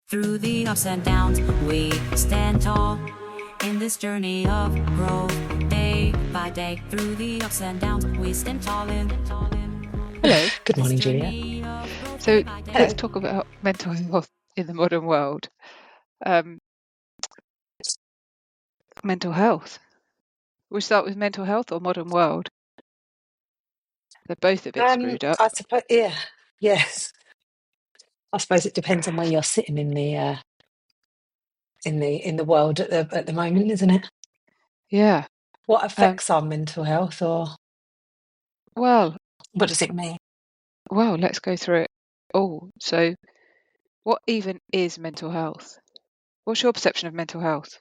Through the ups and downs, we stand tall in this journey of growth. Day by day, through the ups and downs, we stand tall in. Hello. Good morning, Julia. So let's talk about mental health in the modern world. Mental health. We start with mental health or modern world? They're both a bit screwed up. I suppose, yes. I suppose it depends on where you're sitting in the world at the moment, isn't it? Yeah. What affects our mental health, or Well, what does it mean? well, let's go through it all. So, what even is mental health? What's your perception of mental health?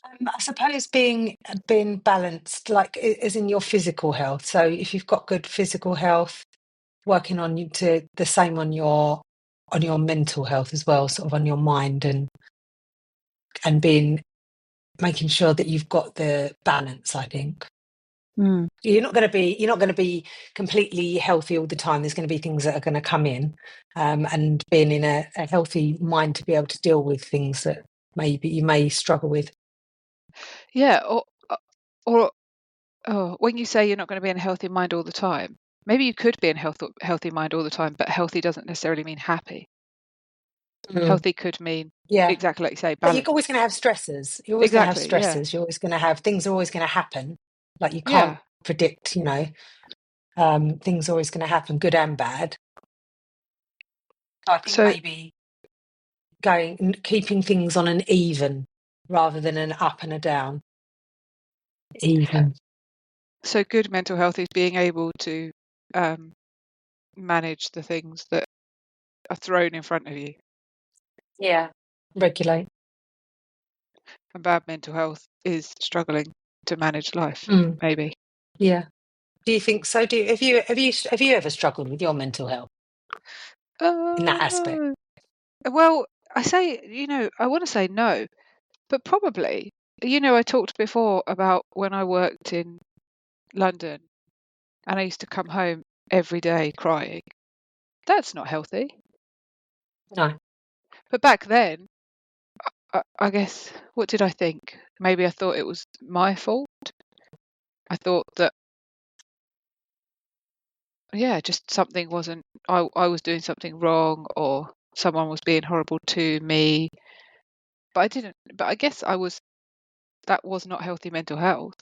I suppose being balanced, like as in your physical health. So if you've got good physical health, working on you to the same on your mental health as well, sort of on your mind and being making sure that you've got the balance, I think. You're not going to be completely healthy all the time. There's going to be things that are going to come in, and being in a healthy mind to be able to deal with things that maybe you may struggle with. Yeah. Or when you say you're not going to be in a healthy mind all the time, maybe you could be in a healthy mind all the time, but healthy doesn't necessarily mean happy. Healthy could mean exactly like you say, But you're balance. always going to have stressors. You're always going to have Exactly. Yeah. stresses. You're always going to have things are always going to happen. Like you Yeah. can't predict, things are always going to happen, good and bad. So I think maybe keeping things on an even rather than an up and a down. Even. So good mental health is being able to manage the things that are thrown in front of you. Yeah. Regulate. And bad mental health is struggling to manage life, maybe. Yeah. Do you think so? Have you ever struggled with your mental health in that aspect? Well, I want to say no, but probably. I talked before about when I worked in London and I used to come home every day crying. That's not healthy. No. But back then, I guess, what did I think? Maybe I thought it was my fault. I thought that, just something wasn't, I was doing something wrong or someone was being horrible to me. But I guess that was not healthy mental health.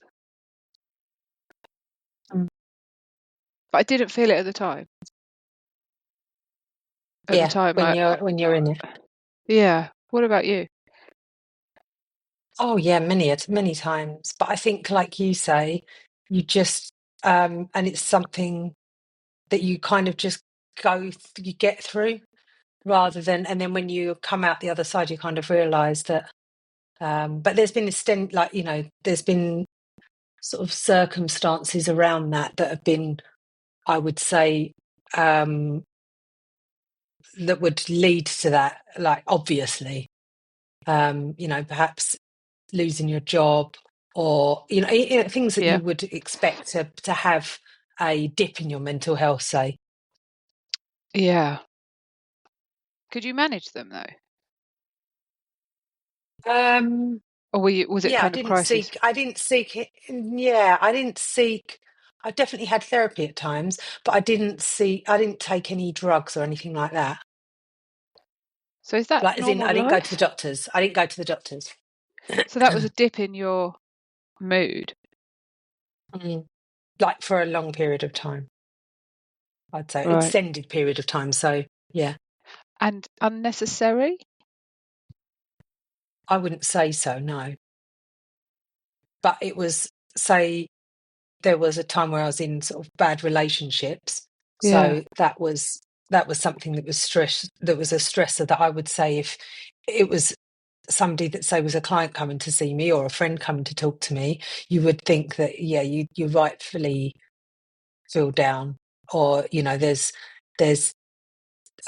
But I didn't feel it at the time. At the time, when you're in it. Yeah. What about you? Oh yeah, many times. But I think, like you say, you just and it's something that you kind of just you get through rather than, and then when you come out the other side, you kind of realise that. But there's been there's been sort of circumstances around that have been, I would say, that would lead to that, like obviously, perhaps losing your job or things that you would expect to have a dip in your mental health, say. Yeah. Could you manage them though? Or was it kind of crisis? I didn't seek it. Yeah, I didn't seek. I definitely had therapy at times, but I didn't take any drugs or anything like that. So is that Like, as in, normal I didn't go to the life? doctors. I didn't go to the doctors. So that was a dip in your mood? Like for a long period of time, I'd say. Right. Extended period of time. So, yeah. And unnecessary? I wouldn't say so, no. But it was, say, there was a time where I was in sort of bad relationships. Yeah. So that was something that was a stressor that I would say, if it was somebody that, say, was a client coming to see me or a friend coming to talk to me, you would think that, yeah, you rightfully feel down, or there's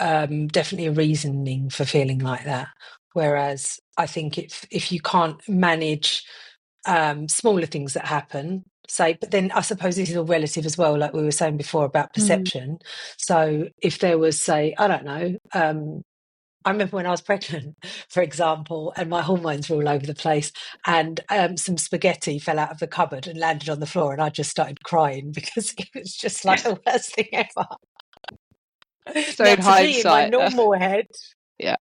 definitely a reasoning for feeling like that. Whereas I think if you can't manage smaller things that happen, say, but then I suppose this is all relative as well, like we were saying before about perception. So if there was, say, I don't know, I remember when I was pregnant, for example, and my hormones were all over the place, and some spaghetti fell out of the cupboard and landed on the floor, and I just started crying because it was just like the worst thing ever. So Now, in to me, in my hindsight, normal head, yeah,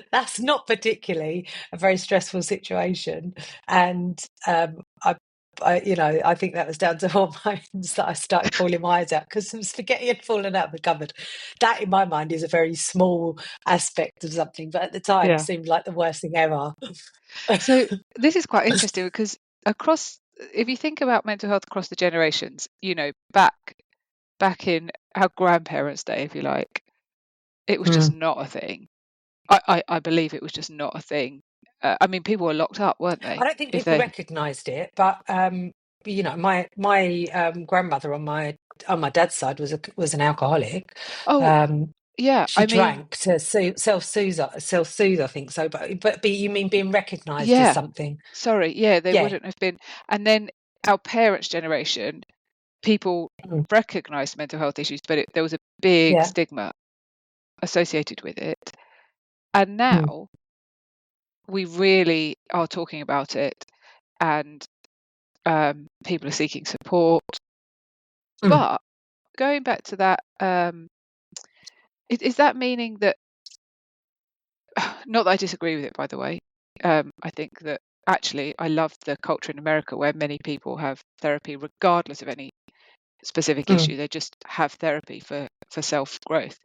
that's not particularly a very stressful situation, and I think that was down to hormones that I started bawling my eyes out because some spaghetti had fallen out of the cupboard. That, in my mind, is a very small aspect of something, but at the time yeah. seemed like the worst thing ever. So this is quite interesting because if you think about mental health across the generations, back in our grandparents' day, if you like, it was just Mm. not a thing. I believe it was just not a thing. I mean, people were locked up, weren't I they? don't think If people they, recognised it, but my grandmother on my dad's side was an alcoholic. oh, Um, yeah, She I mean, drank to self-soothe, I think so. But you mean being recognised as yeah, something? sorry, yeah, they Yeah. wouldn't have been. And then our parents' generation, people Mm. recognized mental health issues, but there was a big Yeah. stigma associated with it. And Mm. now we really are talking about it, and people are seeking support. Mm. But going back to that, is that meaning that, not that I disagree with it, by the way, I think that actually I love the culture in America where many people have therapy regardless of any specific Mm. issue. They just have therapy for self-growth.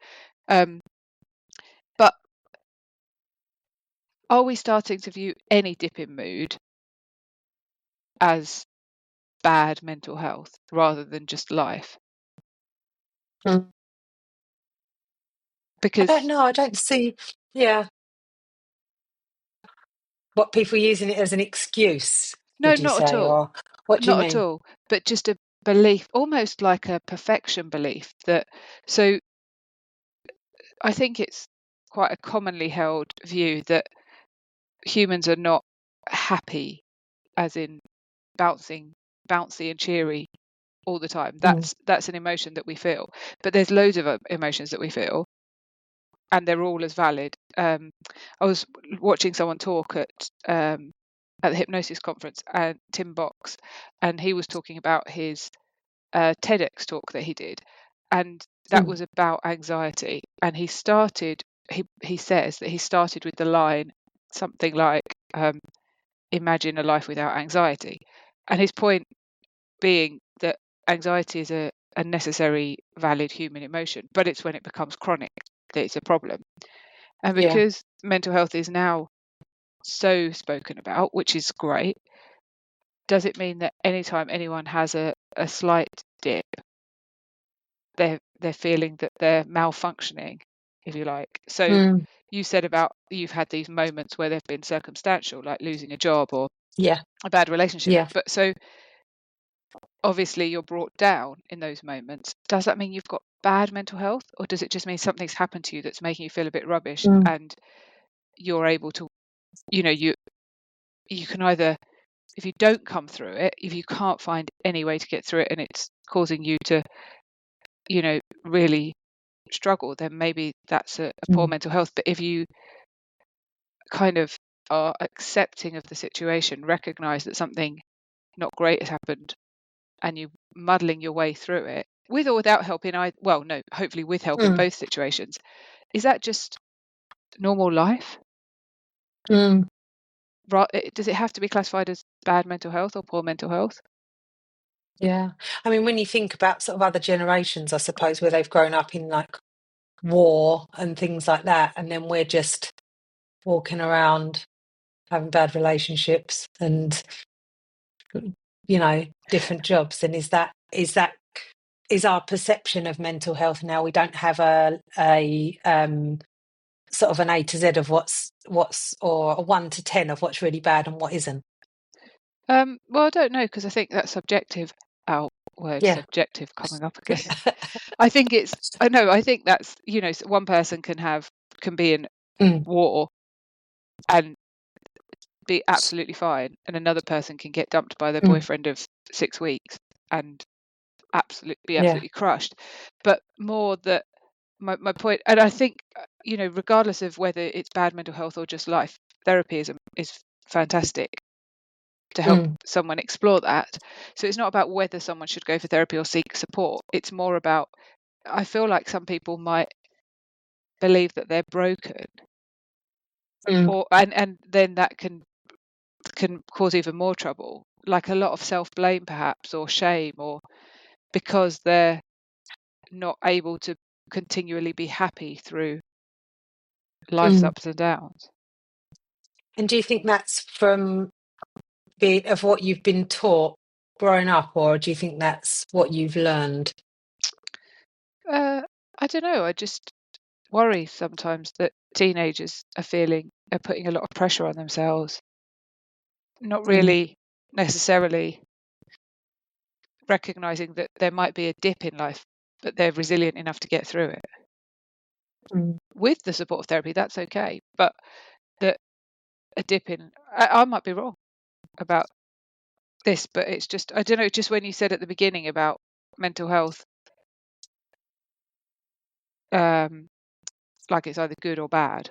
But are we starting to view any dip in mood as bad mental health rather than just life? Mm. I don't Because know. I don't see. Yeah. What people using it as an excuse, no, would you not at say? all, Or what do you not at mean? all, but just a belief, almost like a perfection belief that, so I think it's quite a commonly held view that humans are not happy, as in bouncy and cheery all the time. Mm. That's an emotion that we feel, but there's loads of emotions that we feel, and they're all as valid. I was watching someone talk at the hypnosis conference, and Tim Box, and he was talking about his TEDx talk that he did, and that Mm. was about anxiety. And he says that he started with the line something like, "Imagine a life without anxiety," and his point being that anxiety is a necessary, valid human emotion, but it's when it becomes chronic that it's a problem. And Yeah. because mental health is now so spoken about, which is great, does it mean that anytime anyone has a slight dip, they're feeling that they're malfunctioning, if you like? So Mm. you said about you've had these moments where they've been circumstantial, like losing a job or Yeah. a bad relationship. Yeah. But so obviously you're brought down in those moments. Does that mean you've got bad mental health, or does it just mean something's happened to you that's making you feel a bit rubbish, Mm. and you're able to, you can either, if you don't come through it, if you can't find any way to get through it and it's causing you to, really struggle, then maybe that's a poor Mm. mental health. But if you kind of are accepting of the situation, recognize that something not great has happened, and you muddling your way through it with or without help in well, no, hopefully with help in Mm. both situations, is that just normal life? Mm. Does it have to be classified as bad mental health or poor mental health? Yeah. I mean, when you think about sort of other generations, I suppose, where they've grown up in like war and things like that, and then we're just walking around having bad relationships and different jobs, then is our perception of mental health now? We don't have a sort of an A to Z of what's or a 1 to 10 of what's really bad and what isn't. Well, I don't know, because I think that's subjective. Our word Yeah. subjective coming up again. I think it's, I know, I think that's, one person can be in Mm. war and be absolutely fine, and another person can get dumped by their Mm. boyfriend of 6 weeks and be Yeah. absolutely crushed. But more my point, and I think regardless of whether it's bad mental health or just life, therapy is fantastic to help someone explore that. So it's not about whether someone should go for therapy or seek support. It's more about, I feel like some people might believe that they're broken, or and then that can cause even more trouble, like a lot of self-blame perhaps, or shame, or because they're not able to continually be happy through life's ups and downs. And do you think that's from of what you've been taught growing up, or do you think that's what you've learned? I don't know. I just worry sometimes that teenagers are putting a lot of pressure on themselves, not really necessarily recognizing that there might be a dip in life, but they're resilient enough to get through it. With the support of therapy, that's okay. But that a dip in, I might be wrong about this, but it's just, I don't know, just when you said at the beginning about mental health, like it's either good or bad.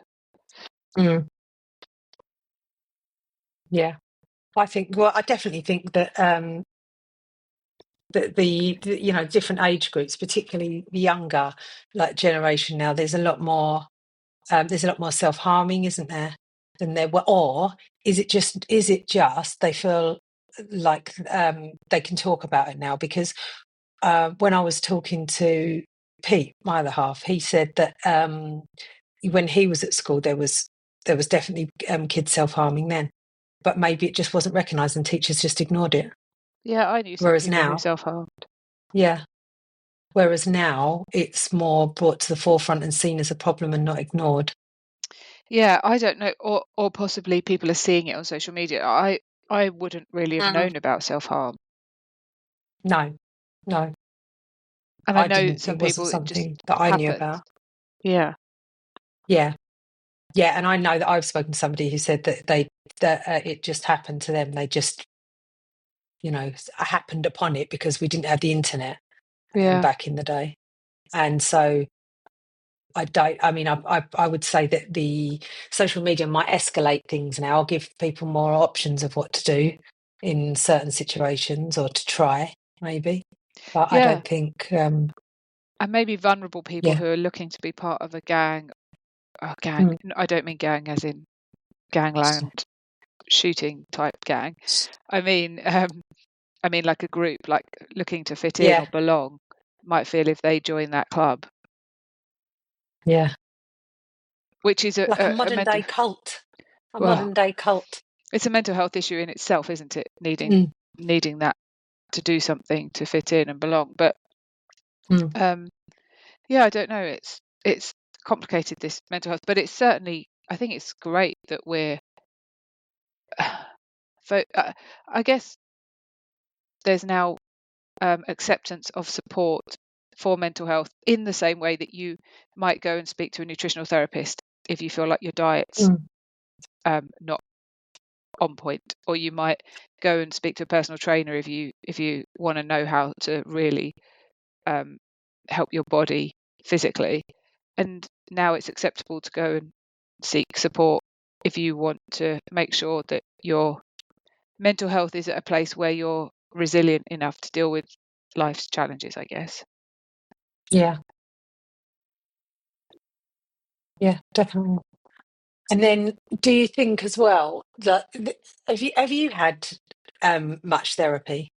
Yeah, I definitely think that that the different age groups, particularly the younger generation now, there's a lot more self-harming, isn't there, than there were? Or is it just they feel like they can talk about it now? Because when I was talking to Pete, my other half, he said that when he was at school, there was definitely kids self-harming then, but maybe it just wasn't recognised and teachers just ignored it. Yeah, I knew some Whereas people who now, self-harmed. yeah. Whereas now it's more brought to the forefront and seen as a problem and not ignored. Yeah, I don't know, or possibly people are seeing it on social media. I wouldn't really have known about self-harm. No. And I I know didn't. some It wasn't people it just something that I knew happens. about. Yeah. Yeah, and I know that I've spoken to somebody who said that it just happened to them. They just, happened upon it because we didn't have the internet back in the day, and so I would say that the social media might escalate things now. I'll give people more options of what to do in certain situations, or to try maybe, but I Yeah. don't think. And maybe vulnerable people who are looking to be part of a gang. I don't mean gang as in gangland shooting type gang. I mean like a group, like looking to fit in or belong, might feel if they join that club. Yeah. Which is Like a modern day cult. Modern day cult. It's a mental health issue in itself, isn't it? Needing that to do something to fit in and belong. But I don't know. It's complicated, this mental health, but it's certainly, I think it's great that we're I guess there's now acceptance of support for mental health in the same way that you might go and speak to a nutritional therapist if you feel like your diet's not on point, or you might go and speak to a personal trainer if you want to know how to really help your body physically. And now it's acceptable to go and seek support if you want to make sure that your mental health is at a place where you're resilient enough to deal with life's challenges, I guess. Yeah, definitely. And then, do you think as well that have you had much therapy?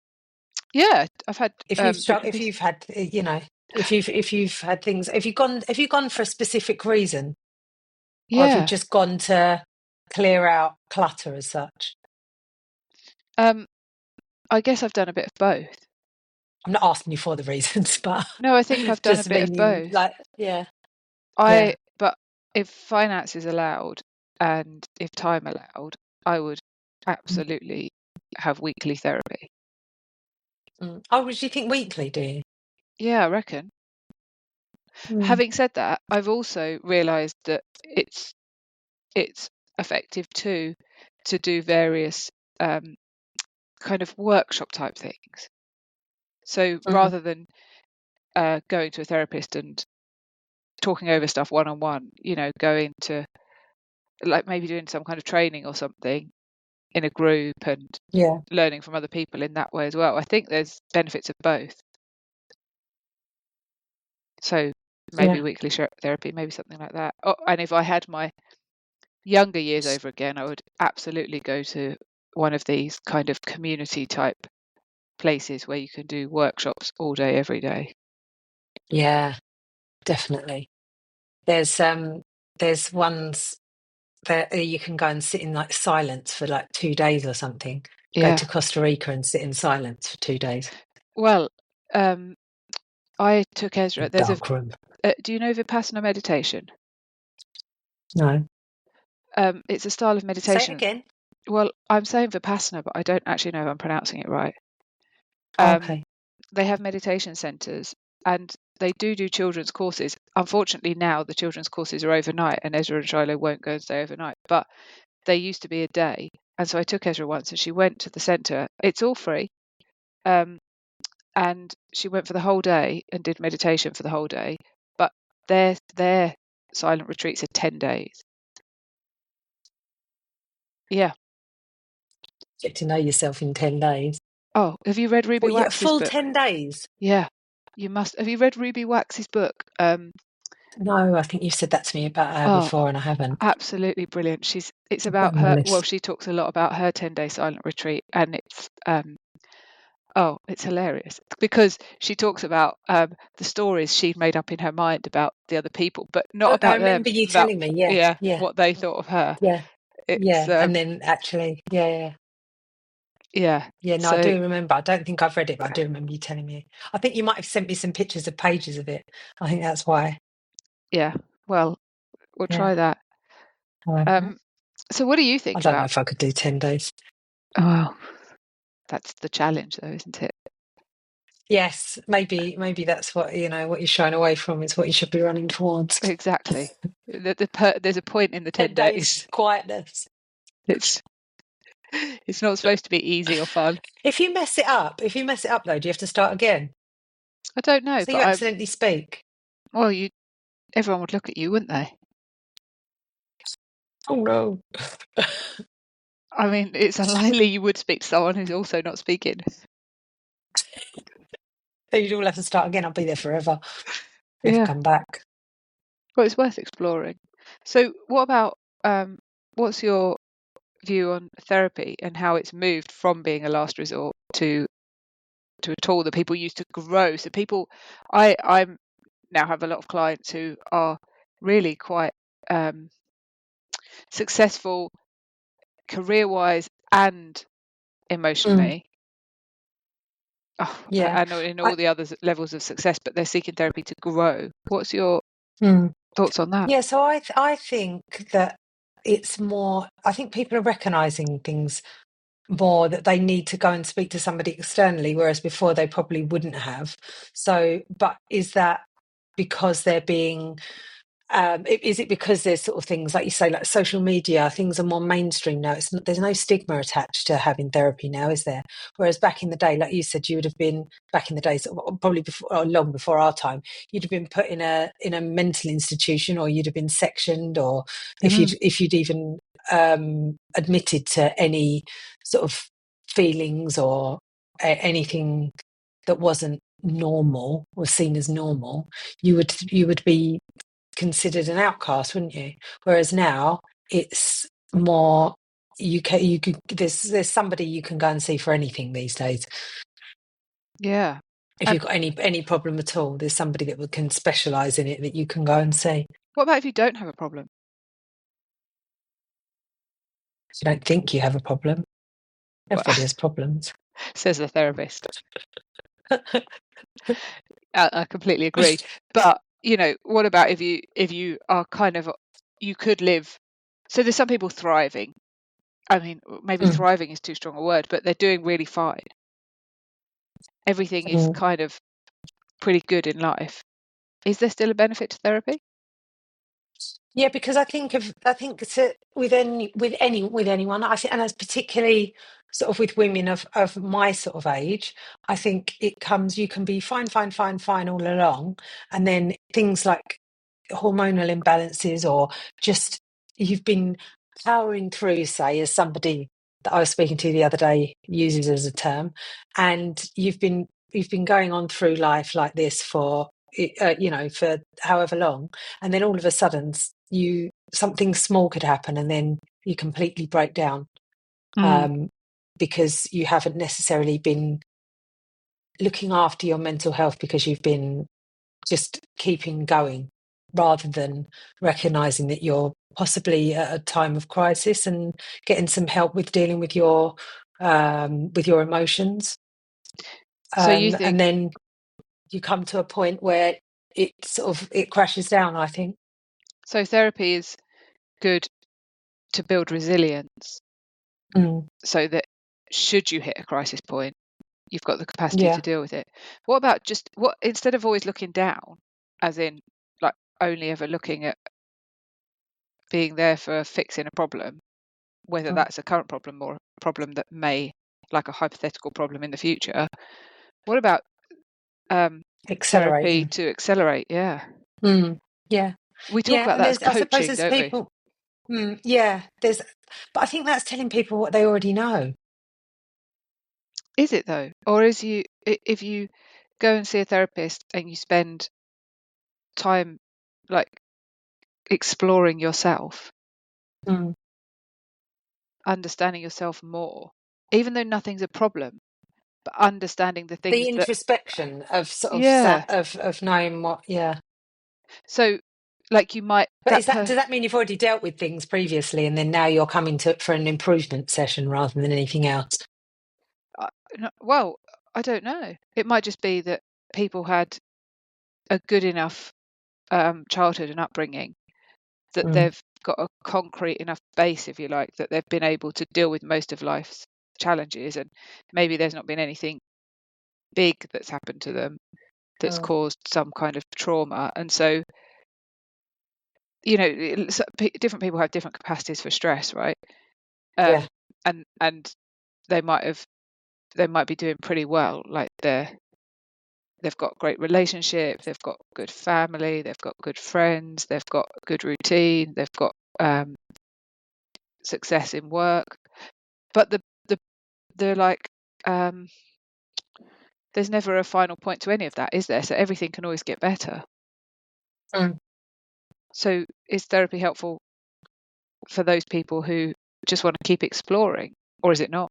Yeah, I've had If you've bits and if pieces. you've had if you've had things, have you gone for a specific reason, or have you Yeah. just gone to clear out clutter as such? I guess I've done a bit of both. I'm not asking you for the reasons, but No, I think I've done a just bit of meaning both. But if finances allowed and if time allowed, I would absolutely have weekly therapy. Oh, do you think weekly? Do you? Yeah, I reckon. Having said that, I've also realised that it's effective too to do various kind of workshop type things. So rather than going to a therapist and talking over stuff one-on-one, going to, like, maybe doing some kind of training or something in a group and Yeah. learning from other people in that way as well. I think there's benefits of both. So maybe Yeah. weekly therapy, maybe something like that. Oh, and if I had my younger years over again, I would absolutely go to one of these kind of community type places where you can do workshops all day, every day. Yeah, definitely. There's ones that you can go and sit in like silence for like 2 days or something. Go Yeah. to Costa Rica and sit in silence for 2 days. Well, I took Ezra. There's Dark room. do you know Vipassana meditation? No. It's a style of Say it meditation. again. Well, I'm saying Vipassana, but I don't actually know if I'm pronouncing it right. Okay. They have meditation centers, and they do children's courses. Unfortunately, now the children's courses are overnight, and Ezra and Shiloh won't go and stay overnight. But they used to be a day, and so I took Ezra once, and she went to the center. It's all free, and she went for the whole day and did meditation for the whole day. But their silent retreats are 10 days. Yeah. Get to know yourself in 10 days. Oh, have you read Ruby What, you a Wax's full book? 10 days? Yeah, you must. Have you read Ruby Wax's book? No, I think you've said that to me about her Oh, before and I haven't. absolutely brilliant. It's I'll put it about on my her. Well, list. she talks a lot about her 10-day silent retreat, and it's hilarious because she talks about the stories she'd made up in her mind about the other people, but not I about them, remember you about telling me. Yeah, yeah, what they thought of her. yeah, It's yeah. And then actually, yeah. yeah. Yeah, no, I So do remember. I don't think I've read it, but I do remember you telling me. I think you might have sent me some pictures of pages of it. I think that's why. yeah. Well, we'll Yeah. try that. I So what do you think don't know about? if I could do 10 days. Oh, that's the challenge, though, isn't it? Yes, maybe that's what, what you're shying away from is what you should be running towards. Exactly. There's a point in the 10 10 days days. quietness. It's it's not supposed to be easy or fun. If you mess it up though, do you have to start again? I don't know, So but you accidentally speak. well, everyone would look at you, wouldn't they? Oh no. I mean, it's unlikely you would speak to someone who's also not speaking. So you'd all have to start again. I'll be there forever. Never Yeah. come back. Well, it's worth exploring. So, what about what's your view on therapy and how it's moved from being a last resort to a tool that people use to grow? So I'm now have a lot of clients who are really quite successful career-wise and Mm, emotionally. Oh, yeah. and in I, all the other levels of success, but they're seeking therapy to grow. What's your mm. thoughts on that? Yeah, so I think that it's more, I think people are recognizing things more that they need to go and speak to somebody externally, whereas before they probably wouldn't have. So, but is that because they're being is it because there's sort of things like you say, like social media, things are more mainstream now? There's no stigma attached to having therapy now, is there? Whereas back in the day, like you said, you would have been back in the days, probably before, or long before our time, you'd have been put in a mental institution, or you'd have been sectioned, or Mm. if you'd even admitted to any sort of feelings or anything that wasn't normal or seen as normal, you would be considered an outcast, wouldn't you? Whereas now it's more you could there's somebody you can go and see for anything these days. Yeah. If And you've got any problem at all, there's somebody that can specialize in it that you can go and see. what about if you don't have a problem? If you don't think you have a problem, Well, everybody has problems. says the therapist. I completely agree. But what about if you are kind of you could live. So there's some people thriving. I mean, maybe Mm, thriving is too strong a word, but they're doing really fine. Everything is mm. kind of pretty good in life. Is there still a benefit to therapy? Yeah, because I think with anyone, I think, and that's particularly sort of with women of my sort of age, I think you can be fine all along, and then things like hormonal imbalances, or just you've been powering through, say, as somebody that I was speaking to the other day uses as a term, and you've been going on through life like this for for however long, and then all of a sudden you something small could happen, and then you completely break down, Mm. um, because you haven't necessarily been looking after your mental health, because you've been just keeping going rather than recognizing that you're possibly at a time of crisis and getting some help with dealing with your emotions. So you And think then you come to a point where it crashes down, I think. so therapy is good to build resilience Mm, so that should you hit a crisis point, you've got the capacity to yeah. deal with it. What about just what instead of always looking down, as in like only ever looking at being there for fixing a problem, whether Mm. that's a current problem or a problem that may, like a hypothetical problem in the future, what about therapy Accelerating. to accelerate? Yeah. Mm, yeah. We talk Yeah. about And that as there's, I suppose coaching, there's don't we? people, yeah, but I think that's telling people what they already know. Is it though? Or if you go and see a therapist and you spend time like exploring yourself, Mm. understanding yourself more, even though nothing's a problem, but understanding the things The that, introspection of sort of yeah. of knowing what, yeah. So like you might But does that mean you've already dealt with things previously, and then now you're coming to it for an improvement session rather than anything else? well, I don't know. It might just be that people had a good enough childhood and upbringing that Mm. they've got a concrete enough base, if you like, that they've been able to deal with most of life's challenges, and maybe there's not been anything big that's happened to them that's Oh, caused some kind of trauma. And so different people have different capacities for stress, right? yeah. And they might be doing pretty well, like they've got great relationship, they've got good family, they've got good friends, they've got good routine, they've got success in work, but the like there's never a final point to any of that, is there? So everything can always get better. Mm. So is therapy helpful for those people who just want to keep exploring, or is it not?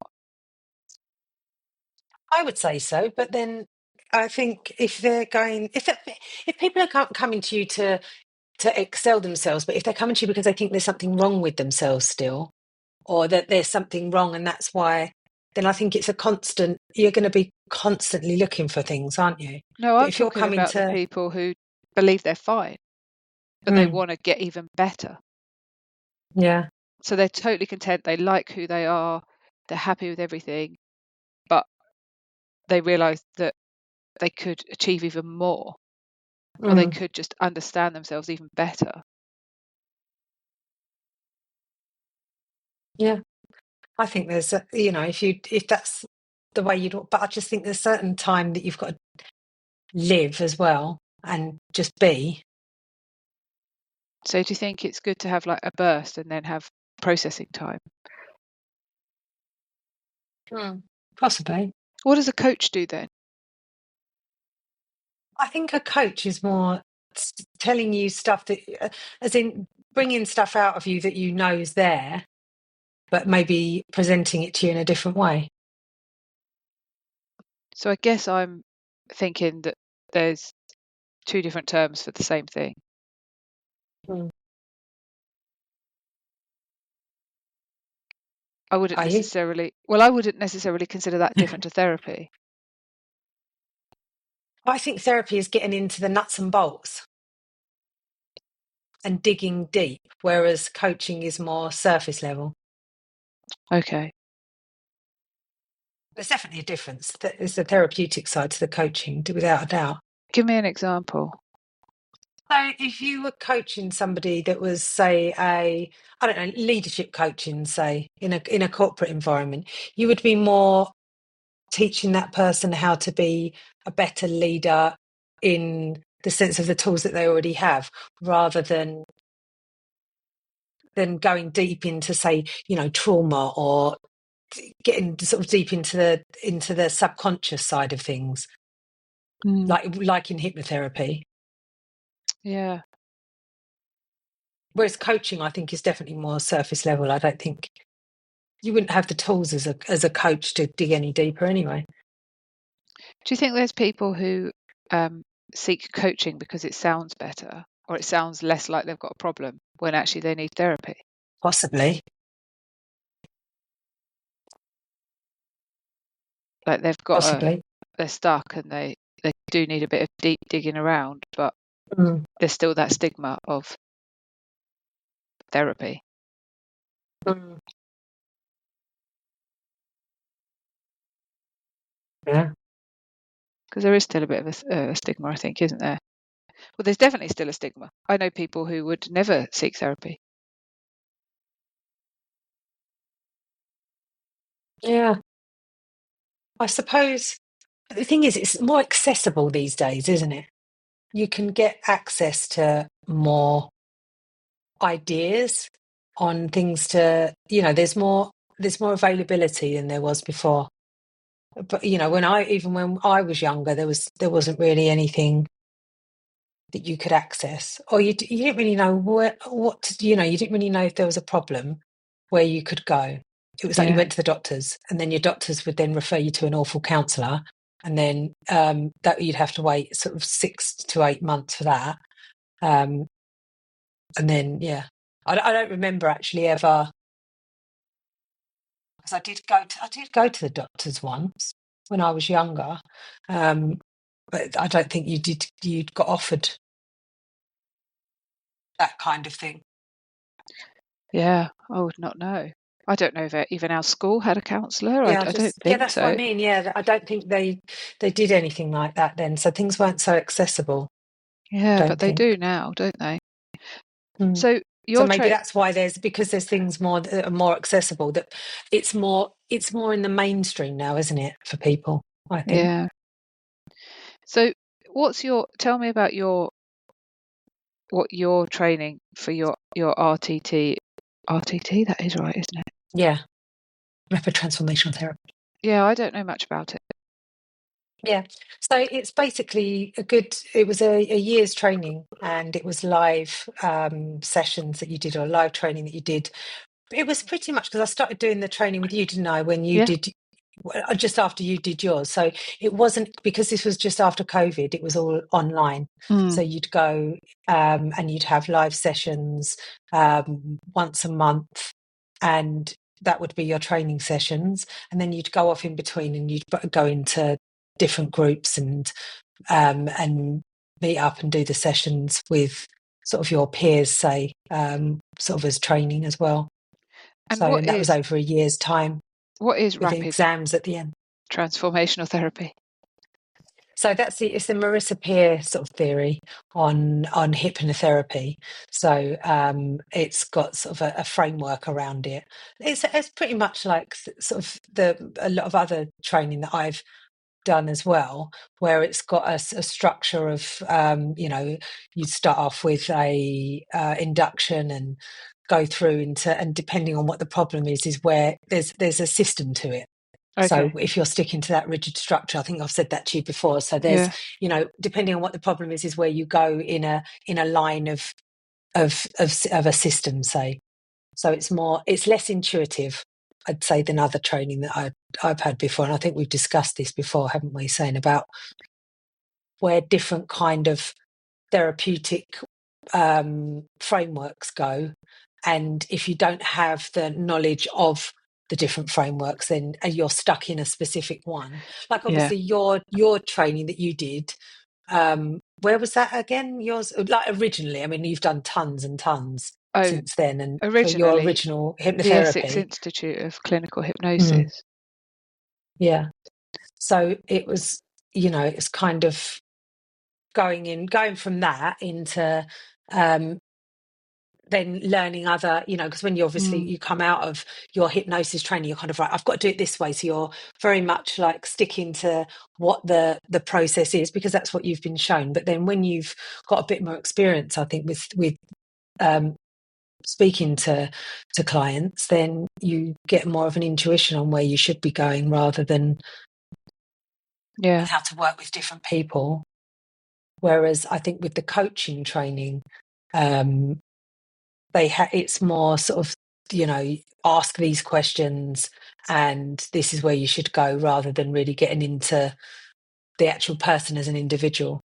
I would say so, but then I think if people are coming to you to excel themselves, but if they're coming to you because they think there's something wrong with themselves still, or that there's something wrong and that's why, then I think it's a constant, you're going to be constantly looking for things, aren't you? No, But I'm if you're talking coming about the to, people who believe they're fine, but they mm, want to get even better. yeah, So they're totally content, they like who they are, they're happy with everything, but they realize that they could achieve even more, or they mm, could just understand themselves even better. yeah, I think there's if that's the way you'd, but I just think there's certain time that you've got to live as well and just be. So do you think it's good to have like a burst and then have processing time? Mm, possibly. What does a coach do then? I think a coach is more telling you stuff that, as in bringing stuff out of you that you know is there, but maybe presenting it to you in a different way. So I guess I'm thinking that there's two different terms for the same thing. Mm. I wouldn't Are you? necessarily, well, I wouldn't necessarily consider that different to therapy. I think therapy is getting into the nuts and bolts and digging deep, whereas coaching is more surface level. Okay. There's definitely a difference. There's the therapeutic side to the coaching, without a doubt. Give me an example. So if you were coaching somebody that was, say, I don't know, leadership coaching, say, in a corporate environment, you would be more teaching that person how to be a better leader in the sense of the tools that they already have, rather than going deep into, say, trauma, or getting sort of deep into the subconscious side of things, like in hypnotherapy. Yeah. Whereas coaching, I think, is definitely more surface level. I don't think you wouldn't have the tools as a coach to dig any deeper anyway. Do you think there's people who seek coaching because it sounds better, or it sounds less like they've got a problem, when actually they need therapy? Possibly. Like they've got Possibly. they're stuck, and they do need a bit of deep digging around, but there's still that stigma of therapy. Yeah. Because there is still a bit of a stigma, I think, isn't there? Well, there's definitely still a stigma. I know people who would never seek therapy. Yeah. I suppose the thing is, it's more accessible these days, isn't it? You can get access to more ideas on things there's more availability than there was before. But when I was younger, there wasn't really anything that you could access, or you didn't really know you didn't really know if there was a problem where you could go. It was like you Yeah. went to the doctors, and then your doctors would then refer you to an awful counsellor, and then that you'd have to wait sort of 6 to 8 months for that. And then, I don't remember actually ever, because I did go to the doctors once when I was younger, but I don't think you got offered that kind of thing. Yeah, I would not know. I don't know if even our school had a counsellor. I don't think that's so. what I mean. Yeah, I don't think they did anything like that then. So things weren't so accessible. Yeah, but they think. do now, don't they? Mm. So So maybe that's why because there's things more that are more accessible, that it's more in the mainstream now, isn't it, for people, I think. Yeah. So tell me about what you're training for your RTT. RTT, that is right, isn't it? Yeah. Rapid transformational therapy. Yeah, I don't know much about it. Yeah. So it's basically it was a year's training, and it was live sessions that you did, or live training that you did. It was pretty much, because I started doing the training with you, didn't I, when you did, just after you did yours. So it wasn't, because this was just after COVID, it was all online. So you'd go and you'd have live sessions once a month, and that would be your training sessions. And then you'd go off in between, and you'd go into different groups and meet up and do the sessions with sort of your peers, say, sort of as training as well. And And that was over a year's time. What is with rapid exams at the end? Transformational therapy. So it's the Marissa Peer sort of theory on hypnotherapy. So it's got sort of a framework around it. It's pretty much like sort of a lot of other training that I've done as well, where it's got a structure of you start off with a induction and go through into, and depending on what the problem is where there's a system to it. Okay. So if you're sticking to that rigid structure, I think I've said that to you before. So there's, depending on what the problem is where you go in a line of a system, say. So it's less intuitive, I'd say, than other training that I've had before. And I think we've discussed this before, haven't we? Saying about where different kind of therapeutic frameworks go. And if you don't have the knowledge of the different frameworks, then you're stuck in a specific one. Like obviously your training that you did, where was that again? Yours, like originally, I mean, you've done tons and tons since then, and for your original hypnotherapy, the Essex Institute of Clinical Hypnosis. Yeah. So it was, it's kind of going from that into then learning other, because when you obviously you come out of your hypnosis training, you're kind of right, I've got to do it this way. So you're very much like sticking to what the process is, because that's what you've been shown. But then when you've got a bit more experience, I think with speaking to clients, then you get more of an intuition on where you should be going, rather than how to work with different people. Whereas I think with the coaching training, it's more sort of, ask these questions and this is where you should go, rather than really getting into the actual person as an individual.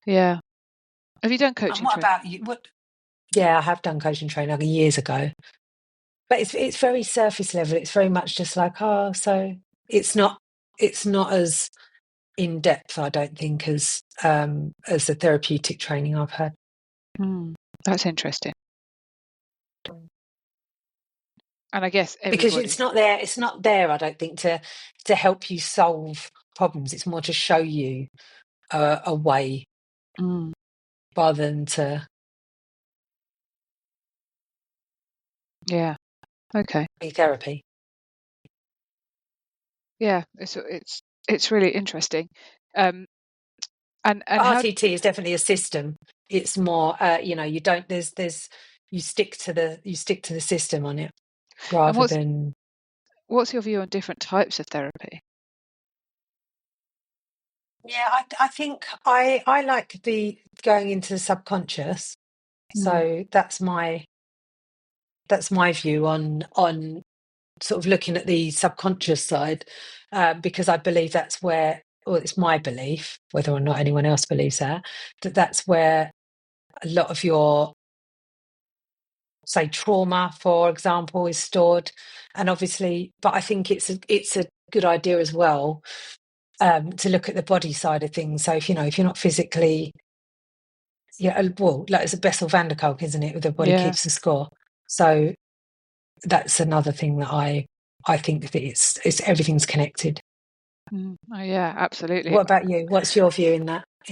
Yeah. Have you done And coaching what training? about you? Yeah, I have done coaching training like years ago, but it's very surface level. It's very much just like, so it's not as in depth, I don't think, as the therapeutic training I've had. That's interesting. And I guess Because everybody, it's not there, I don't think, to help you solve problems. It's more to show you a way, rather than to okay. be therapy. Yeah, it's really interesting. And how RTT is definitely a system. It's more, you don't. You stick to the system on it, and rather than. what's your view on different types of therapy? Yeah, I think I like the going into the subconscious. So that's my view on sort of looking at the subconscious side, because I believe that's where, well, it's my belief, whether or not anyone else believes that's where a lot of your, say, trauma, for example, is stored. And obviously, but I think it's a good idea as well, to look at the body side of things. So if you're not physically, well, like it's a Bessel van der Kolk, isn't it? The body keeps the score. So that's another thing that I think that it's everything's connected. Oh yeah, absolutely. What about you? What's your view in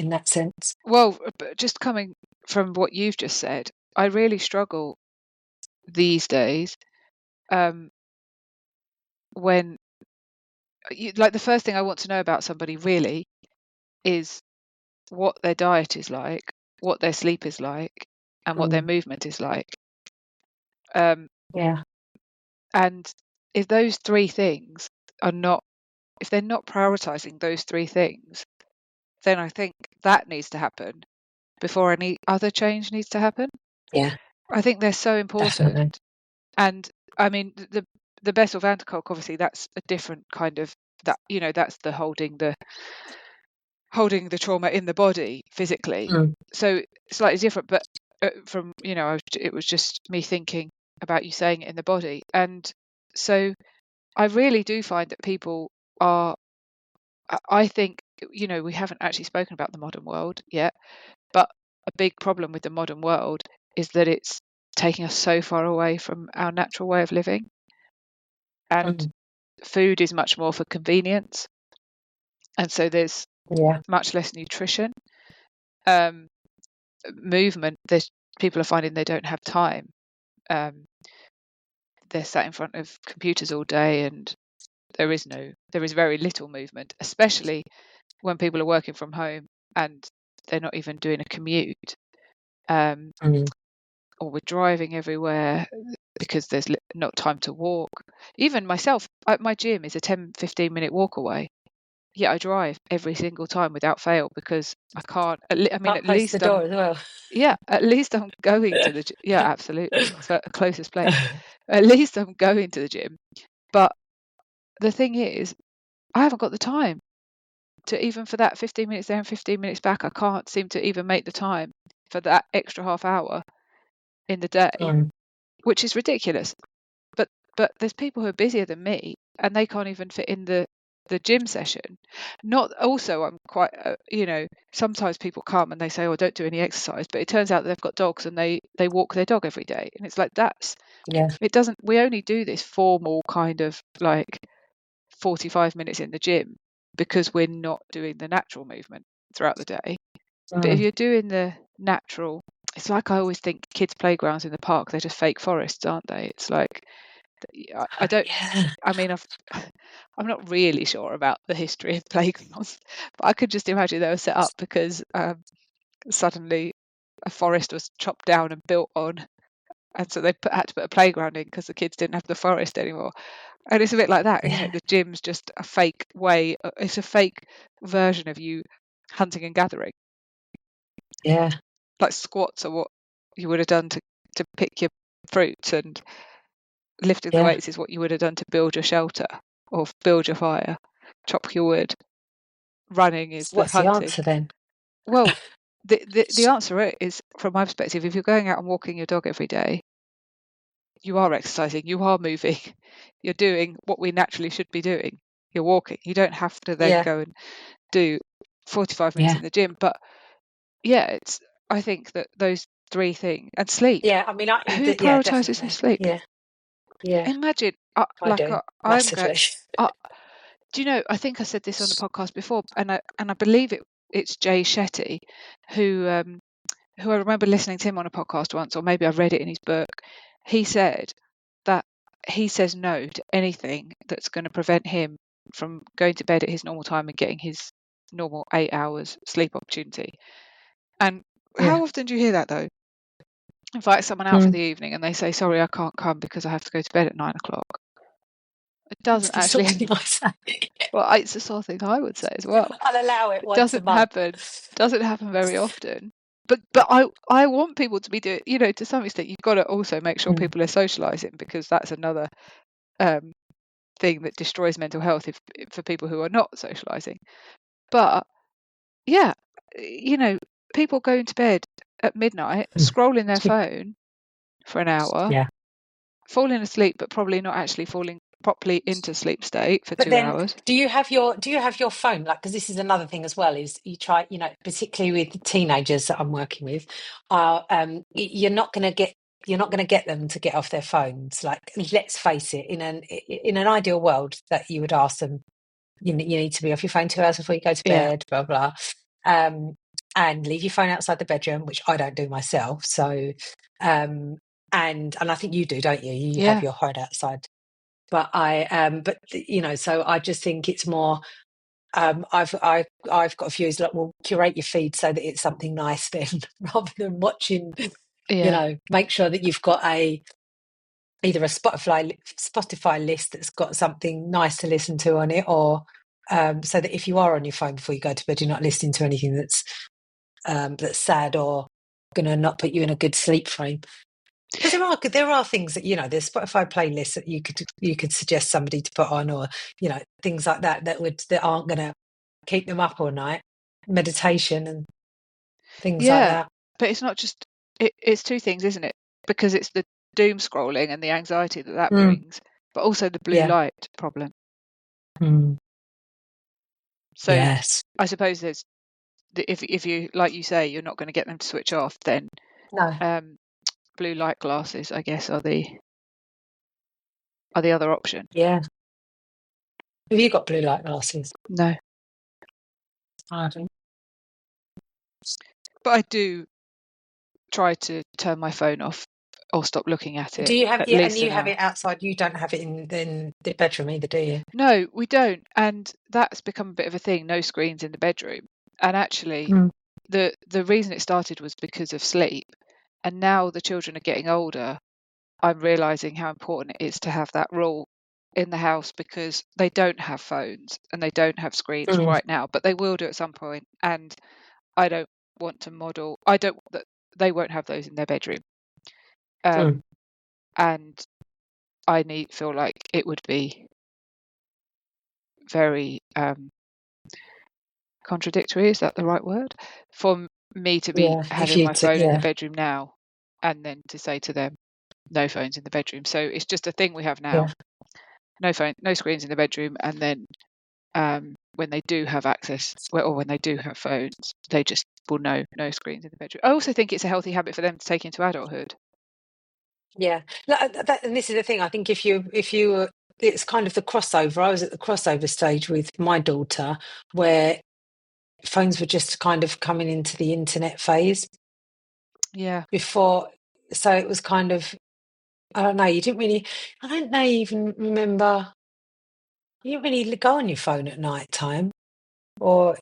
that sense? Well, just coming from what you've just said, I really struggle these days when like the first thing I want to know about somebody really is what their diet is like, what their sleep is like, and what their movement is like. Yeah. And if those three things are not, if they're not prioritizing those three things, then I think that needs to happen before any other change needs to happen. Yeah. I think they're so important. Definitely. And I mean, the Bessel van der Kolk, obviously, that's a different kind of that. That's the holding the trauma in the body physically. So slightly different, but from it was just me thinking about you saying it in the body, and so I really do find that people are. I think we haven't actually spoken about the modern world yet, but a big problem with the modern world is that it's taking us so far away from our natural way of living, and food is much more for convenience, and so there's much less nutrition. Movement, there's people are finding they don't have time. They're sat in front of computers all day, and there is very little movement, especially when people are working from home and they're not even doing a commute, or we're driving everywhere because there's not time to walk. Even myself, my gym is a 10-15 minute walk away. Yeah, I drive every single time without fail because I can't. I mean, Can't close the door as well. Yeah, at least I'm going to the gym. Yeah, absolutely. It's the closest place. At least I'm going to the gym. But the thing is, I haven't got the time to even for that 15 minutes there and 15 minutes back. I can't seem to even make the time for that extra half hour in the day, which is ridiculous. But there's people who are busier than me and they can't even fit in the gym session. Not also, I'm quite sometimes people come and they say, oh, don't do any exercise, but it turns out that they've got dogs and they walk their dog every day, and it's like it doesn't, we only do this formal kind of like 45 minutes in the gym because we're not doing the natural movement throughout the day. But if you're doing the natural it's like I always think kids' playgrounds in the park, they're just fake forests, aren't they? It's like I don't. Yeah, I mean, I'm not really sure about the history of playgrounds, but I could just imagine they were set up because suddenly a forest was chopped down and built on, and so they had to put a playground in because the kids didn't have the forest anymore. And it's a bit like that, isn't yeah, it? The gym's just a fake way. It's a fake version of you hunting and gathering. yeah, Like squats are what you would have done to pick your fruits, and lifting the yeah. weights is what you would have done to build your shelter or build your fire, chop your wood. Running is So the what's the hunting. answer then? Well, the answer is, from my perspective, if you're going out and walking your dog every day, you are exercising, you are moving, you're doing what we naturally should be doing. You're walking. You don't have to then Yeah, go and do 45 minutes yeah, in the gym. But yeah, I think that those three things, and sleep. yeah. I mean, Who yeah, prioritizes their definitely. sleep? Yeah, yeah. Imagine, I do I'm going. massively. Uh, do you know? I think I said this on the podcast before, and I believe it's Jay Shetty, who I remember listening to him on a podcast once, or maybe I read it in his book. He said that he says no to anything that's going to prevent him from going to bed at his normal time and getting his normal 8 hours sleep opportunity. And Yeah. how often do you hear that though? Invite someone out for Mm. the evening and they say, sorry, I can't come because I have to go to bed at 9 o'clock. It That's doesn't the sort of actually, thing I say. well, it's the sort of thing I would say as well. I'll allow it It once a month. doesn't happen very often. But I want people to be doing, to some extent, you've got to also make sure Mm. people are socializing, because that's another um, thing that destroys mental health for people who are not socializing. But yeah, people going to bed at midnight, scrolling their phone for an hour, Yeah. falling asleep, but probably not actually falling properly into sleep state for But 2 then, hours. do you have your phone? Like, because this is another thing as well. Is you try, particularly with the teenagers that I'm working with, you're not going to get them to get off their phones. Like, let's face it, in an ideal world, that you would ask them, you need to be off your phone 2 hours before you go to Yeah, bed, blah blah, and leave your phone outside the bedroom, which I don't do myself. So, and I think you do, don't you? You have yeah, your phone outside. But so I just think it's more. I've got a few. Is like, well, curate your feed so that it's something nice then, rather than watching. yeah, Make sure that you've got either a Spotify list that's got something nice to listen to on it, or so that if you are on your phone before you go to bed, you're not listening to anything that's sad or going to not put you in a good sleep frame. Because there are things that there's Spotify playlists that you could suggest somebody to put on, or things like that aren't going to keep them up all night. Meditation and things like yeah. that. But it's not just, it's two things, isn't it? Because it's the doom scrolling and the anxiety that Mm, brings, but also the blue yeah. light problem. Mm, So yes. I suppose there's, if you, like you say, you're not going to get them to switch off, then No. blue light glasses, I guess, are the other option. Yeah. Have you got blue light glasses? No, I haven't. but I do try to turn my phone off or stop looking at it Do you have at and least you an have hour. it outside? You don't have it in the bedroom either, do you? No, we don't, and that's become a bit of a thing. No screens in the bedroom, and actually, Mm, the reason it started was because of sleep, and now the children are getting older. I'm realizing how important it is to have that rule in the house, because they don't have phones and they don't have screens mm, right now, but they will do at some point. And I don't want to model. I don't that they won't have those in their bedroom. mm. And I feel like it would be very contradictory. Is that the right word? For me to be Yeah. If having you my phone in the yeah, bedroom now, and then to say to them, no phones in the bedroom. So it's just a thing we have now. yeah, No phone, no screens in the bedroom, and then when they do have access, or when they do have phones, they just will know no screens in the bedroom. I also think it's a healthy habit for them to take into adulthood. yeah. And this is the thing. I think if you were, it's kind of the crossover. I was at the crossover stage with my daughter, where phones were just kind of coming into the internet phase. Yeah. before. So it was kind of, I don't know, I don't know, even remember, you didn't really go on your phone at night time or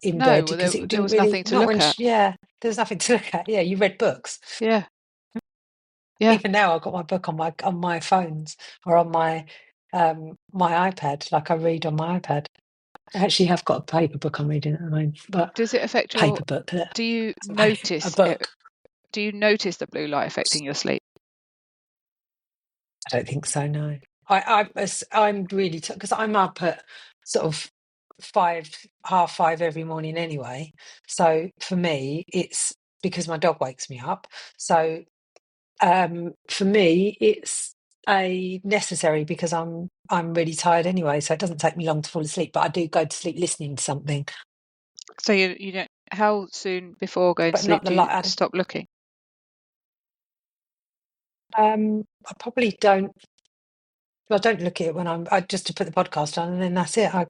in No, bed well, because it there didn't was really, nothing to not look when, at. yeah, there was nothing to look at. Yeah, you read books. Yeah. Yeah. Even now, I've got my book on my phones or on my my iPad. Like I read on my iPad. I actually have got a paper book I'm reading at the moment, but Does it affect paper book. do you A notice it? book. Do you notice the blue light affecting your sleep? I don't think so. No, I'm really because I'm up at sort of 5:30 every morning anyway. So for me, it's because my dog wakes me up. So for me, it's a necessary because I'm really tired anyway. So it doesn't take me long to fall asleep, but I do go to sleep listening to something, So you don't. How soon before going to but sleep not the do you light. stop looking? I probably don't. Well, I don't look at it when I just to put the podcast on, and then that's it. I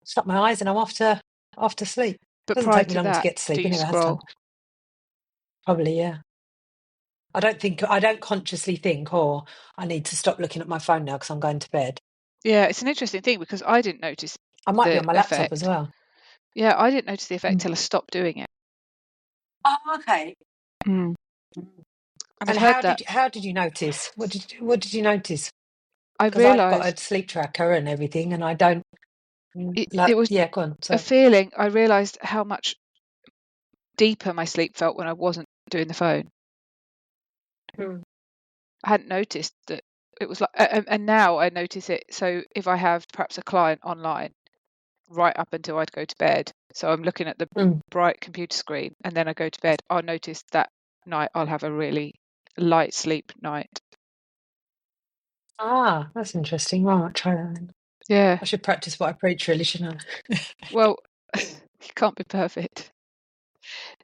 shut my eyes and I'm off to sleep. But Doesn't prior take me to long to that, get to do sleep you anyway. Has done scroll? probably, yeah. I don't consciously think, oh, I need to stop looking at my phone now because I'm going to bed. Yeah, it's an interesting thing because I didn't notice I might be the on my laptop as effect. well. Yeah, I didn't notice the effect Mm. till I stopped doing it. Oh, okay. Mm. Mm. And I've And heard that. how did you notice? What did you notice? I Because I've got a realised sleep tracker and everything, and I don't it was Yeah, go on. a Sorry. feeling. I realised how much deeper my sleep felt when I wasn't doing the phone. Mm. I hadn't noticed that it was like, and now I notice it. So if I have perhaps a client online, right up until I'd go to bed, so I'm looking at the Mm. bright computer screen, and then I go to bed, I'll notice that night I'll have a really light sleep night. Ah, that's interesting. Well, I might try that then. Yeah. I should practice what I preach, really, shouldn't I? Well, you can't be perfect.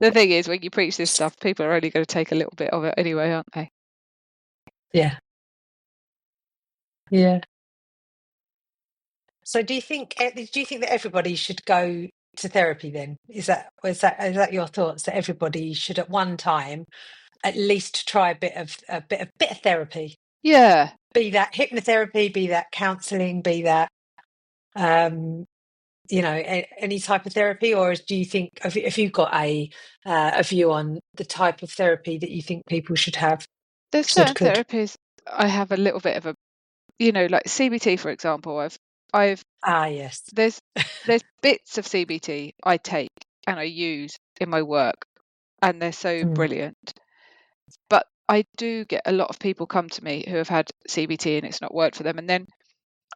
The thing is, when you preach this stuff, people are only going to take a little bit of it anyway, aren't they? Yeah. Yeah. So do you think that everybody should go to therapy then? Is that your thoughts that everybody should at one time at least try a bit of therapy? Yeah. Be that hypnotherapy, be that counselling, be that any type of therapy, or do you think have you got a view on the type of therapy that you think people should have There's certain could? therapies I have a little bit of a, like CBT, for example. I've Ah, yes. there's bits of CBT I take and I use in my work, and they're so Mm. brilliant. But I do get a lot of people come to me who have had CBT and it's not worked for them. And then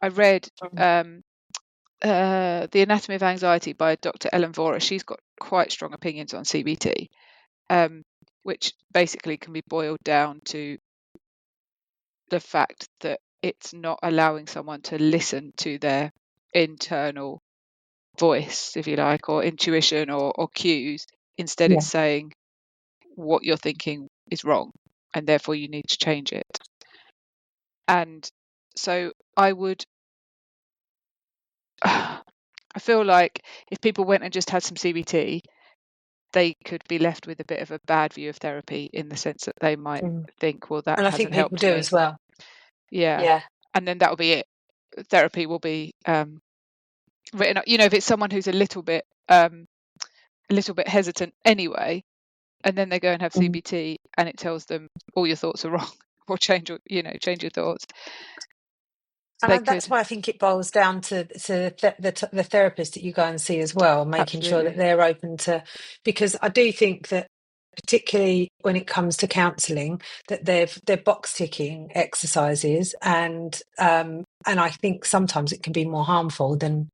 I read The Anatomy of Anxiety by Dr. Ellen Vora. She's got quite strong opinions on CBT, which basically can be boiled down to the fact that it's not allowing someone to listen to their internal voice, if you like, or intuition or cues. Instead, Yeah. it's saying what you're thinking is wrong and therefore you need to change it. And so I feel like if people went and just had some CBT, they could be left with a bit of a bad view of therapy in the sense that they might Mm. think, well, that And I think hasn't people helped do me. as well. Yeah. Yeah. And then that'll be it. Therapy will be written up. If it's someone who's a little bit hesitant anyway, and then they go and have Mm. CBT and it tells them all your thoughts are wrong or change your thoughts. They That's could. why I think it boils down to the therapist that you go and see as well, making sure that Absolutely. they're open to, because I do think that particularly when it comes to counselling, that they're box ticking exercises, and I think sometimes it can be more harmful than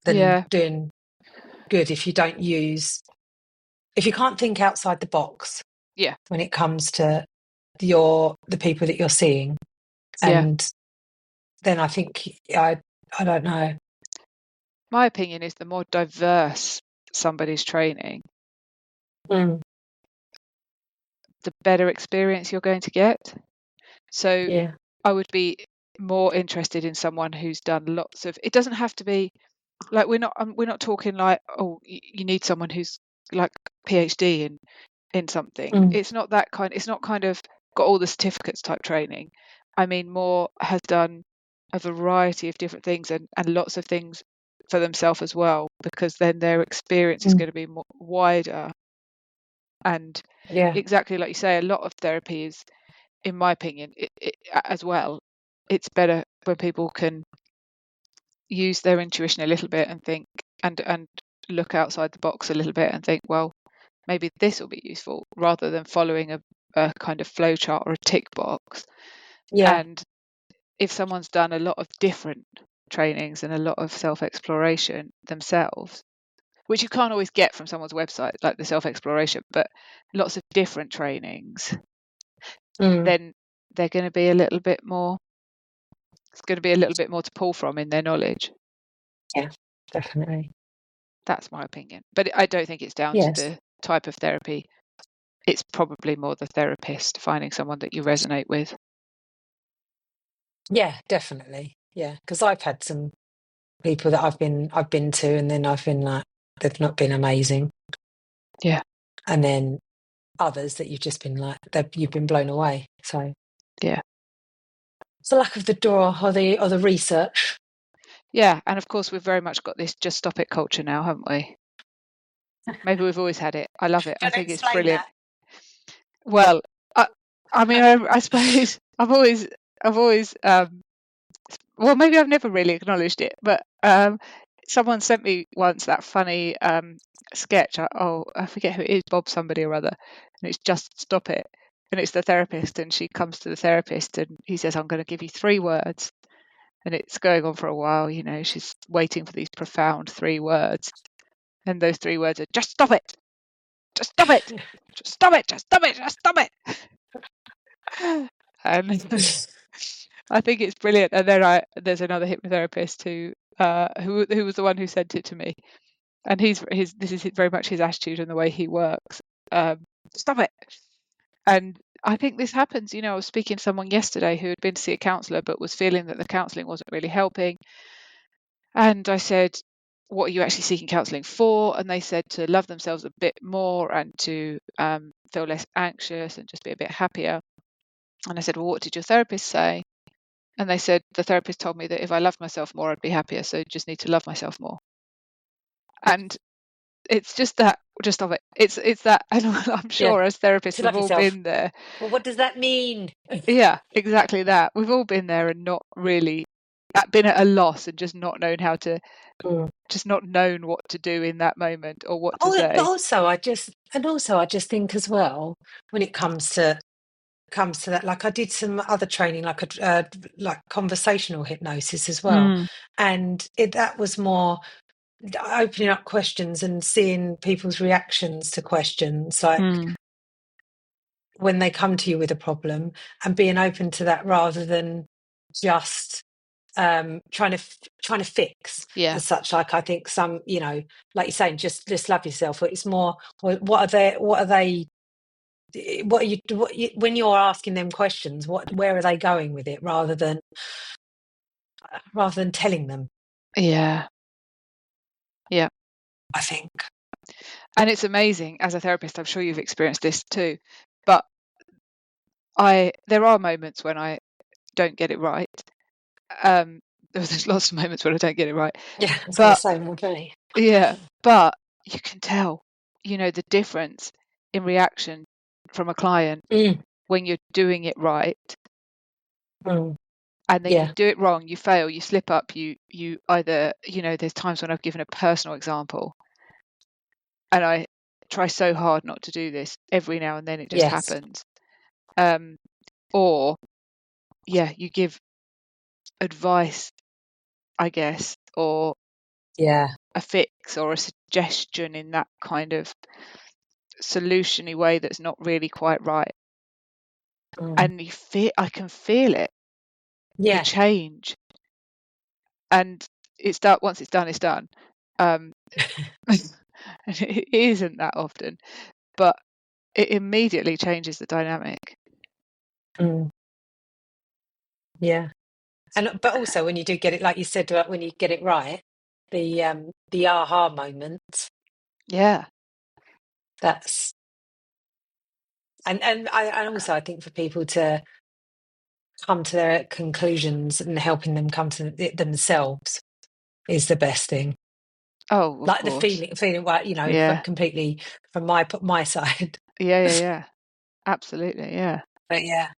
Yeah. doing good if you can't think outside the box Yeah. when it comes to the people that you're seeing. Yeah. And then I think I don't know. My opinion is the more diverse somebody's training, Mm. the better experience you're going to get. So Yeah. I would be more interested in someone who's done lots of. It doesn't have to be like we're not talking like, oh, you need someone who's like PhD in in something. It's not that kind. It's not kind of got all the certificates type training. I mean, more has done a variety of different things and lots of things for themselves as well, because then their experience is going to be more wider. And Yeah. exactly like you say, a lot of therapy is, in my opinion, as well, it's better when people can use their intuition a little bit and think and look outside the box a little bit and think, well, maybe this will be useful, rather than following a kind of flow chart or a tick box. Yeah. And if someone's done a lot of different trainings and a lot of self-exploration themselves, which you can't always get from someone's website, like the self-exploration, but lots of different trainings, then they're going to be a little bit more, it's going to be a little bit more to pull from in their knowledge. Yeah, definitely. That's my opinion. But I don't think it's down to Yes. the type of therapy. It's probably more the therapist finding someone that you resonate with. Yeah, definitely. Yeah, because I've had some people that I've been to, and then I've been like, they've not been amazing. Yeah. And then others that you've just been like, you've been blown away. So Yeah. it's the lack of the door or the research. Yeah. And of course, we've very much got this just stop it culture now, haven't we? Maybe we've always had it. I love it. I Can I think it's explain brilliant. that? Well, I mean, I suppose I've always, well, maybe I've never really acknowledged it, but someone sent me once that funny sketch. I forget who it is, Bob somebody or other, and it's just stop it. And it's the therapist, and she comes to the therapist, and he says, "I'm going to give you 3 words." And it's going on for a while, she's waiting for these profound 3 words. And those 3 words are, just stop it, just stop it, just stop it, just stop it, just stop it. And I think it's brilliant. And then there's another hypnotherapist who was the one who sent it to me, and this is very much his attitude and the way he works. Stop it. And I think this happens. I was speaking to someone yesterday who had been to see a counsellor but was feeling that the counselling wasn't really helping. And I said, what are you actually seeking counselling for? And they said to love themselves a bit more and to feel less anxious and just be a bit happier. And I said, well, what did your therapist say? And they said, the therapist told me that if I loved myself more, I'd be happier. So just need to love myself more. And it's just that, just of it. It's that, and I'm sure as therapists, To we've love all yourself. been there. Well, what does that mean? Yeah, exactly that. We've all been there and not really been at a loss and just not known how to, just not known what to do in that moment or what to But say. also I just think as well, when it comes to that, like I did some other training, like conversational hypnosis as well, and that was more opening up questions and seeing people's reactions to questions, like when they come to you with a problem, and being open to that rather than just trying to fix Yeah. as such. Like I think some, like you're saying, just love yourself. It's more, what are you when you're asking them questions, where are they going with it, rather than telling them. Yeah. Yeah. I think. And it's amazing as a therapist, I'm sure you've experienced this too, but there are moments when I don't get it right. There's lots of moments when I don't get it right. Yeah, I was going But to say with me. yeah, but you can tell, the difference in reaction from a client when you're doing it right, and then you Yeah. do it wrong, you fail, you slip up, you either, there's times when I've given a personal example, and I try so hard not to do this. Every now and then it just Yes. happens. Or yeah, you give advice, I guess, or Yeah. a fix or a suggestion in that kind of solution-y way that's not really quite right. And I can feel it, the Yeah. change. And once it's done, it's done. And it isn't that often, but it immediately changes the dynamic. Yeah. But also when you do get it, like you said, when you get it right, the aha moment. Yeah. That's And also I think for people to come to their conclusions and helping them come to it themselves is the best thing. Oh, of Like the course. feeling like, Yeah. completely from my side. Yeah. Absolutely. Yeah. But yeah.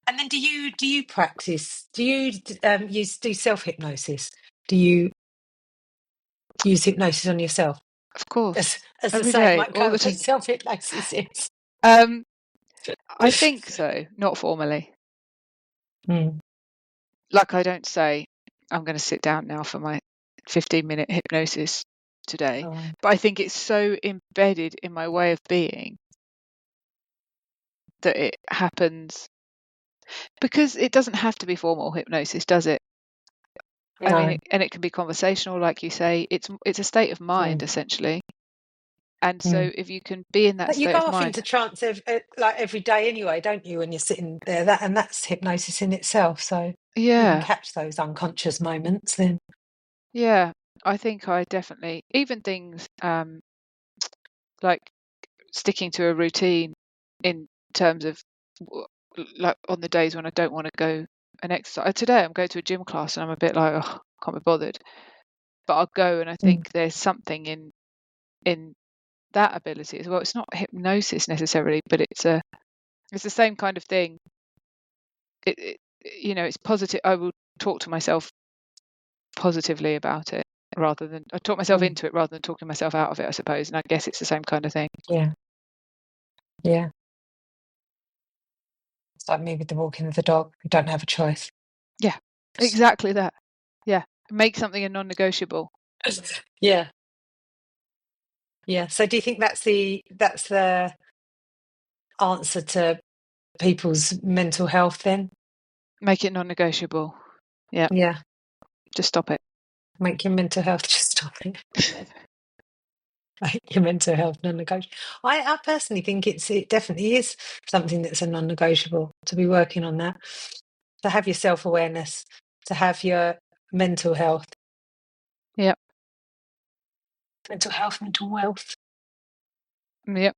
And then do you practice? Do you do self hypnosis? Do you use hypnosis on yourself? Of course. As the Every saying day, might all go, the time. self hypnosis is. I think so, not formally. Mm. Like I don't say, I'm going to sit down now for my 15-minute hypnosis today. Oh, But I think it's so embedded in my way of being that it happens, because it doesn't have to be formal hypnosis, does it? I no. mean, and it can be conversational, like you say. It's a state of mind, Mm. essentially. And so Mm. if you can be in that But you state go of off mind, into trance like every day anyway, don't you? When you're sitting there, that's hypnosis in itself. So you can yeah, catch those unconscious moments. Then, yeah, I think I definitely, even things like sticking to a routine in terms of like on the days when I don't want to go and exercise. Today I'm going to a gym class and I'm a bit like, oh, can't be bothered. But I'll go, and I mm. think there's something in that ability as well. It's not hypnosis necessarily, but it's the same kind of thing. It it's positive. I will talk to myself positively about it rather than I talk myself Mm. into it rather than talking myself out of it, I suppose. And I guess it's the same kind of thing. Yeah, yeah. It's like me with the walking of the dog. You don't have a choice. Yeah, exactly that. Yeah, make something a non-negotiable. Yeah, yeah. So, do you think that's the answer to people's mental health? Then, Make it non-negotiable. Yeah, yeah, just stop it. make your mental health just stop it. Make your mental health non-negotiable. I personally think it definitely is something that's a non-negotiable, to be working on that, to have your self-awareness, to have your mental health, Yeah, mental health, mental wealth. yeah,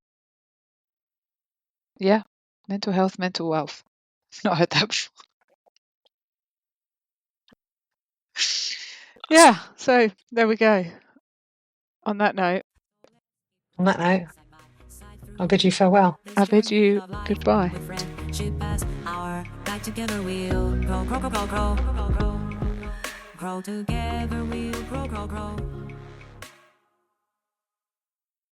yeah. Mental health, mental wealth. Not heard that before. Yeah, so there we go. On that note, On that note, I'll bid you farewell. I bid you goodbye. With friendship as our guide, together we'll grow, grow, grow, grow, grow, grow, grow. Grow together we'll grow, grow, grow.